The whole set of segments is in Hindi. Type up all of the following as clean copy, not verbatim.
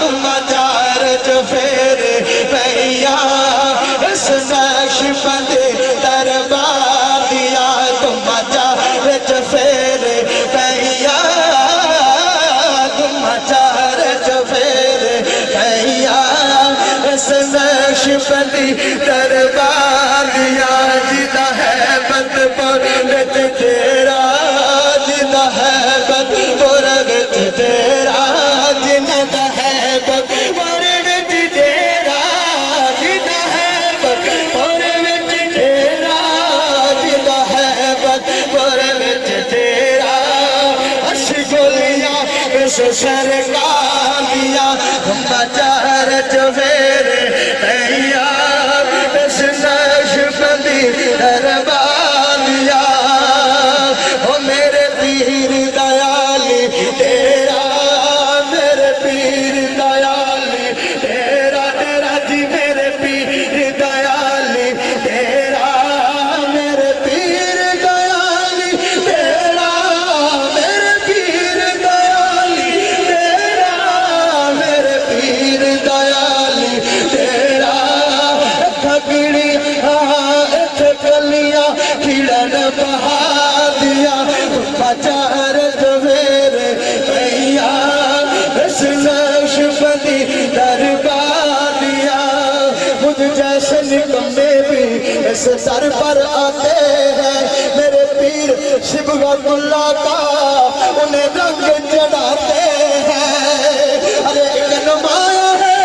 तुम चार चफेरे भैया इस नक्शबंद दरबार दिया तुम चार चफेरे भैया तुम चार चफेरे भैया इस नक्शबंदी दरबार दिया जिदा है बदपुर तेरा जिदा है बदपुर तेरा जिदा है बदपुर तेरा जिदा है बदपुर तेरा जिदा है बदपुर तेरा हर्ष गोलियां इस सरकार दिया चार चफेरे भैया इस नक्शबंदी दरबार दिया ओ मेरे पीर दयाली तेरा मेरे पीर दयाली तेरा तेरा जी मेरे पीर दयाली तेरा मेरे पीर दयाली तेरा मेरे पीर दयाली तेरा मेरे पीर दयाली तेरा थकड़ी कलियां खिड़न बहा दिया चार चफेरे भैया इस नक्शबंदी दरबार दिया मुझ जैसे निकम्मे भी इस दर पर आते हैं मेरे पीर शिवगुल्ला का उन्हें रंग चढ़ाते हैं अरे एक नुमाया है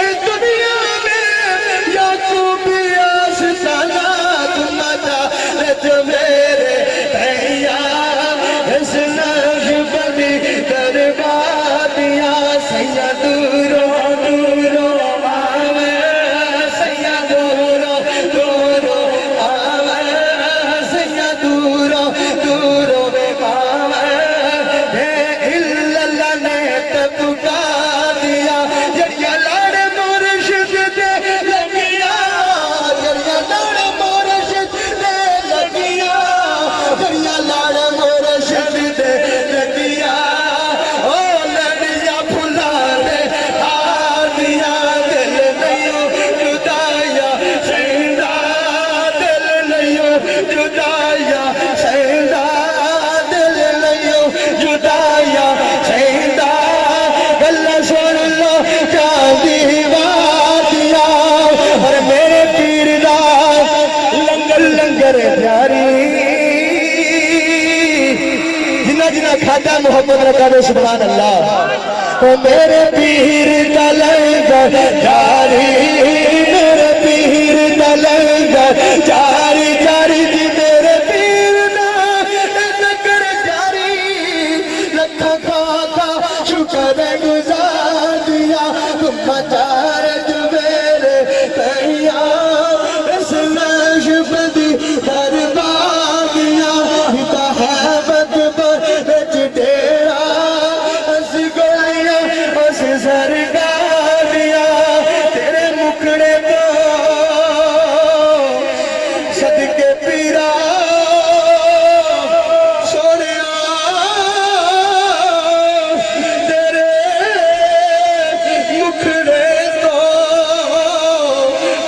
इस दुनिया में याकूबिया सितारा तुम चार चफेरे भैया इस नक्शबंदी दरबार दिया सैया दूरो दूरो आवे सैया दूरो दूरो आवे सैया दूरो दूरो आवे हे इल्लल्लाह ने तबका दिया जरिया लाड़ मुर्शिद दे लगिया जरिया लाड़ मुर्शिद दे लगिया जरिया लाड़ मुर्शिद दे लगिया ओ लड़िया फुला दे दिया दिल नहीं जुदाया सैदा दिल नहीं जुदाया सैदा दिल नहीं जुदाया सैदा गल्ला सुन लो चांदी वादिया और मेरे पीर दा लंगर लंगर प्यारी जिन्ना जिन्ना खादा मोहब्बत रखा दे सुभान अल्लाह ओ मेरे पीर दा लंगर जारी मेरे पीर दा लंगर जारी जारी जी मेरे पीर दा लंगर जारी लखा का शुक्र गुजार दिया तुम चार चफेरे भैया इस नक्शबंदी दरबार दिया हिता है बदपुर तेरा हंस गोलियां उस सरकार दिया तेरे मुखड़े को सदके पीरा सोनिया तेरे मुखड़े तो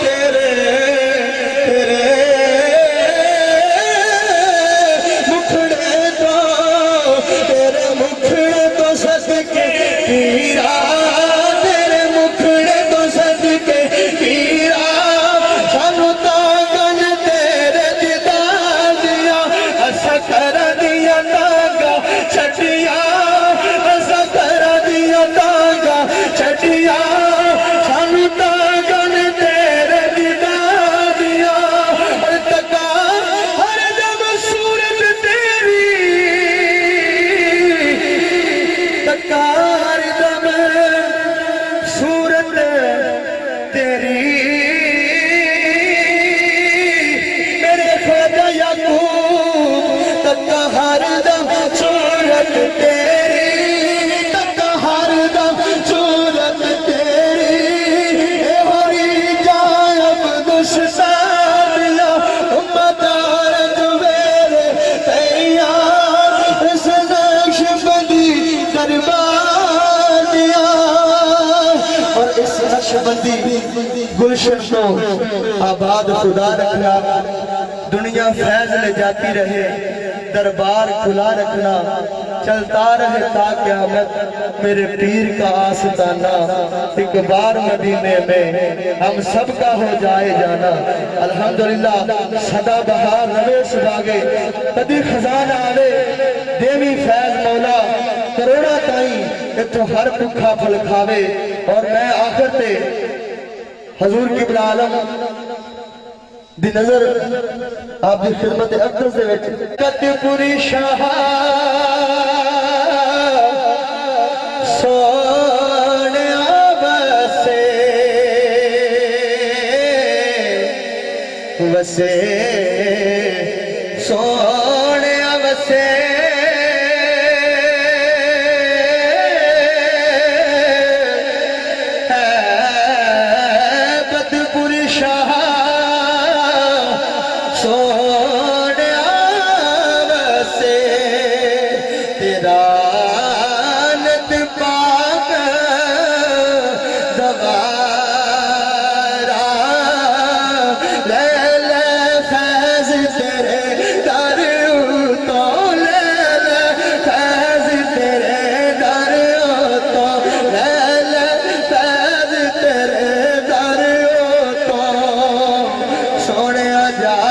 तेरे तेरे मुखड़े तो तेरे मुखड़े तो सदके पीरा तेरे नक्शबंदी गुलशन को आबाद खुदा रखना, दुनिया फैज ले जाती रहे, दरबार खुला रखना, चलता रहे ता क़यामत मेरे पीर का आस्ताना। एक बार मदीने में हम सब का हो जाए जाना। अल्हम्दुलिल्लाह सदा बहार रवे सुभागे, कदी खजाना आवे देवी फैज मौला करोड़ा ताई इतो हर भुखा फल खावे। और मैं आखिर ते हजूर किबला आलम दी नजर आप दी खिदमत अकरस दे विच कतपुरी शाह सोनिया वसे वसे सोनिया वसे जा